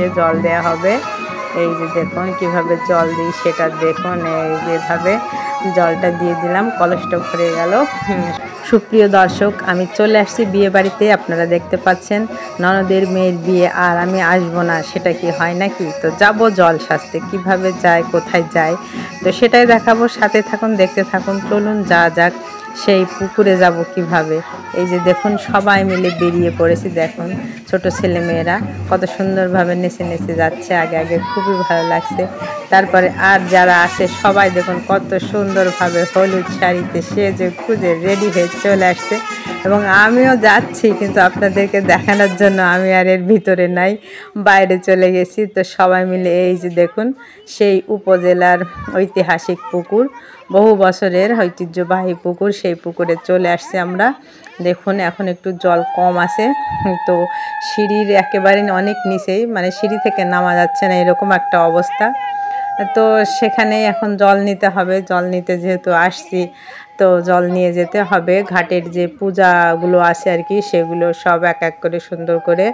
কলসে জল দেয়া হবে। এই যে দেখুন কিভাবে জল দিই সেটা দেখুন। এই যেভাবে জলটা দিয়ে দিলাম, কলসটা ভরে গেল। সুপ্রিয় দর্শক, আমি চলে আসছি বিয়ে বাড়িতে। আপনারা দেখতে পাচ্ছেন ননদের মেয়ের বিয়ে, আর আমি আসবো না সেটা কি হয় নাকি? তো যাব জল সাজতে, কিভাবে যায়, কোথায় যায়, তো সেটাই দেখাবো। সাথে থাকুন, দেখতে থাকুন। চলুন যা যাক, সেই পুকুরে যাব কিভাবে। এই যে দেখুন সবাই মিলে বেরিয়ে পড়েছি। দেখুন ছোট ছেলে মেয়েরা কত সুন্দরভাবে নেচে নেচে যাচ্ছে আগে আগে, খুবই ভালো লাগছে। তারপরে আর যারা আছে সবাই দেখুন কত সুন্দরভাবে হলুদ শাড়িতে সেজে খুঁজে রেডি হয়ে চলে আসছে, এবং আমিও যাচ্ছি, কিন্তু আপনাদেরকে দেখানোর জন্য আমি আর এর ভিতরে নাই, বাইরে চলে গেছি। তো সবাই মিলে এই যে দেখুন সেই উপজেলার ঐতিহাসিক পুকুর, বহু বছরের ঐতিহ্যবাহী পুকুর, সেই পুকুরে চলে আসছে আমরা। দেখুন এখন একটু জল কম আছে, তো সিঁড়ির একেবারে অনেক নিচেই, মানে সিঁড়ি থেকে নামা যাচ্ছে না, এরকম একটা অবস্থা। তো সেখানেই এখন জল নিতে হবে। জল নিতে যেহেতু আসছি, তো জল নিয়ে যেতে হবে। ঘাটের যে পূজাগুলো আছে আর কি, সেগুলো সব এক এক করে সুন্দর করে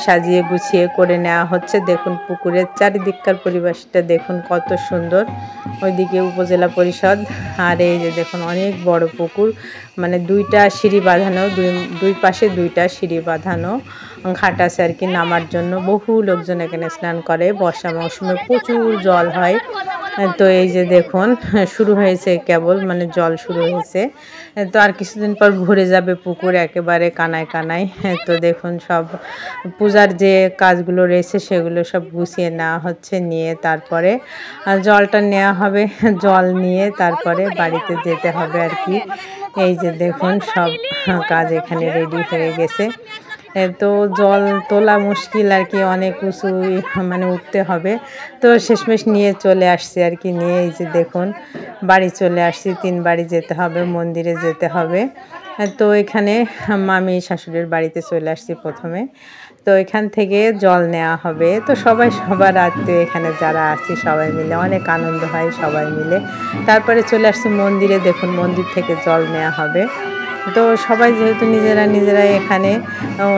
সাজিয়ে গুছিয়ে করে নেওয়া হচ্ছে। দেখুন পুকুরের চারিদিককার পরিবেশটা দেখুন কত সুন্দর। ওইদিকে উপজেলা পরিষদ, আর এই যে দেখুন অনেক বড় পুকুর, মানে দুইটা সিঁড়ি বাঁধানো, দুই পাশে দুইটা সিঁড়ি বাঁধানো ঘাট আছে আর কি নামার জন্য। বহু লোকজন এখানে স্নান করে, বর্ষা মৌসুমে প্রচুর জল হয়। তো এই যে দেখুন শুরু হয়েছে কেবল, মানে জল শুরু হয়েছে, তো আর কিছুদিন পর ভরে যাবে পুকুর একেবারে কানায় কানায়। তো দেখুন সব পূজার যে কাজগুলো রয়েছে সেগুলো সব গুছিয়ে নেওয়া হচ্ছে, নিয়ে তারপরে জলটা নেওয়া হবে। জল নিয়ে তারপরে বাড়িতে যেতে হবে আর কি। এই যে দেখুন সব কাজ এখানে রেডি হয়ে গেছে। তো জল তোলা মুশকিল আর কি, অনেক উঁচু মানে উঠতে হবে। তো শেষমেশ নিয়ে চলে আসছি আর কি, নিয়ে এই যে দেখুন বাড়ি চলে আসছি। 3 বাড়ি যেতে হবে, মন্দিরে যেতে হবে। তো এখানে মামি শাশুড়ির বাড়িতে চলে আসছি প্রথমে। তো এখান থেকে জল নেওয়া হবে। তো সবাই সবার আত্মীয় এখানে যারা আছি সবাই মিলে অনেক আনন্দ হয় সবাই মিলে। তারপরে চলে আসছি মন্দিরে। দেখুন মন্দির থেকে জল নেওয়া হবে। তো সবাই যেহেতু নিজেরাই এখানে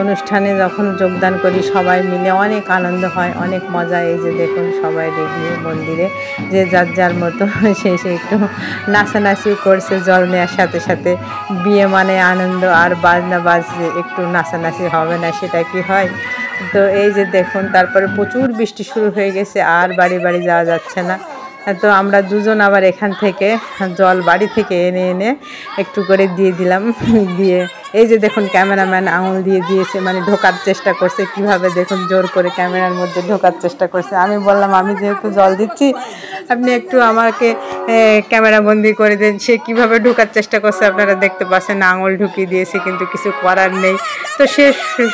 অনুষ্ঠানে যখন যোগদান করি সবাই মিলে অনেক আনন্দ হয়, অনেক মজা। এই যে দেখুন সবাই রেডি মন্দিরে, যে যার যার মতো সে একটু নাচানাচিও করছে জল নেওয়ার সাথে সাথে। বিয়ে মানে আনন্দ, আর বাজনা বাজছে, একটু নাচানাচি হবে না সেটা কি হয়? তো এই যে দেখুন তারপরে প্রচুর বৃষ্টি শুরু হয়ে গেছে, আর বাড়ি বাড়ি যাওয়া যাচ্ছে না। তো আমরা দুজন আবার এখান থেকে জল বাড়ি থেকে এনে এনে একটু করে দিয়ে দিলাম। দিয়ে এই যে দেখুন ক্যামেরাম্যান আঙুল দিয়ে দিয়েছে, মানে ঢোকার চেষ্টা করছে কিভাবে, দেখুন জোর করে ক্যামেরার মধ্যে ঢোকার চেষ্টা করছে। আমি বললাম আমি যেহেতু জল দিচ্ছি আপনি একটু আমাকে ক্যামেরাবন্দি করে দেন। সে কীভাবে ঢোকার চেষ্টা করছে আপনারা দেখতে পাচ্ছেন, আঙুল ঢুকিয়ে দিয়েছে, কিন্তু কিছু করার নেই। তো সে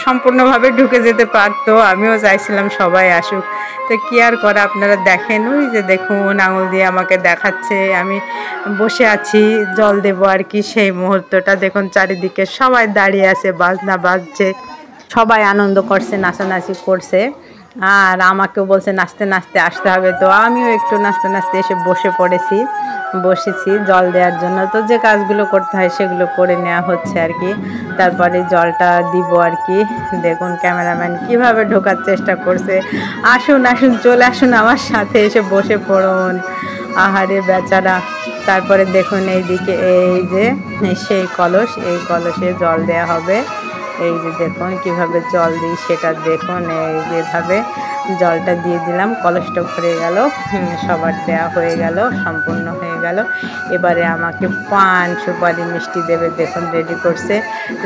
সম্পূর্ণভাবে ঢুকে যেতে পারতো, আমিও চাইছিলাম সবাই আসুক, তো কি আর করা। আপনারা দেখেন ওই যে দেখুন আঙুল দিয়ে আমাকে দেখাচ্ছে, আমি বসে আছি জল দেবো আর কি। সেই মুহূর্তটা দেখুন চারিদিকে সবাই দাঁড়িয়ে আছে, বাজনা বাজছে, সবাই আনন্দ করছে, নাচানাচি করছে, আর আমাকেও বলছে নাচতে নাচতে আসতে হবে। তো আমিও একটু নাচতে নাচতে এসে বসেছি জল দেওয়ার জন্য। তো যে কাজগুলো করতে হয় সেগুলো করে নেওয়া হচ্ছে আর কি। তারপরে জলটা দিব আর কি। দেখুন ক্যামেরাম্যান কিভাবে ঢোকার চেষ্টা করছে। আসুন আসুন চলে আসুন আমার সাথে, এসে বসে পড়ুন, আহারে বেচারা। তারপরে দেখুন এইদিকে এই যে সেই কলস, এই কলসে জল দেওয়া হবে। এই যে দেখুন কিভাবে জল দিই সেটা দেখুন। এই যেভাবে জলটা দিয়ে দিলাম, কলসটা ভরে গেল, সবার দেওয়া হয়ে গেল, সম্পূর্ণ হয়ে গেল। এবারে আমাকে পান সুপারি মিষ্টি দেবে, দেখুন রেডি করছে।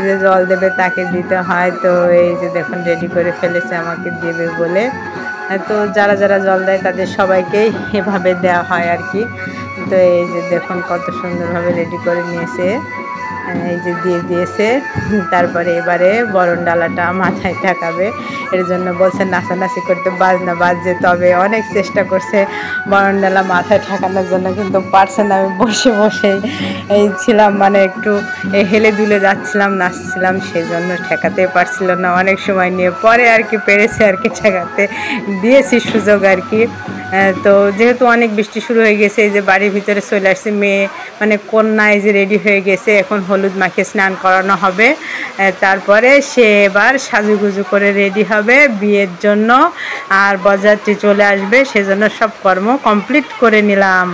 যে জল দেবে তাকে দিতে হয়। তো এই যে দেখুন রেডি করে ফেলেছে আমাকে দেবে বলে। তো যারা যারা জল দেয় তাদের সবাইকেই এভাবে দেওয়া হয় আর কি। তো এই যে দেখুন কত সুন্দরভাবে রেডি করে নিয়েছে, এই যে দিয়ে দিয়েছে। তারপরে এবারে বরণ ডালাটা মাথায় ঠেকাবে, এর জন্য বলছে নাচানাচি করতে, বাজনা বাজছে। তবে অনেক চেষ্টা করছে বরণ ডালা মাথায় ঠেকানোর জন্য, কিন্তু পারছে না। আমি বসে বসেই এই ছিলাম, মানে একটু হেলে দুলে যাচ্ছিলাম, নাচছিলাম, সেই জন্য ঠেকাতে পারছিল না। অনেক সময় নিয়ে পরে আর কি পেরেছে আর কি ঠেকাতে, দিয়েছি সুযোগ আর কি। তো যেহেতু অনেক বৃষ্টি শুরু হয়ে গেছে, এই যে বাড়ির ভিতরে চলে আসছে মেয়ে, মানে কন্যা এই যে রেডি হয়ে গেছে, এখন হলুদ মাখিয়ে স্নান করানো হবে। তারপরে সে এবার সাজুগুজু করে রেডি হবে বিয়ের জন্য, আর বরযাত্রী চলে আসবে, সেজন্য সব কর্ম কমপ্লিট করে নিলাম।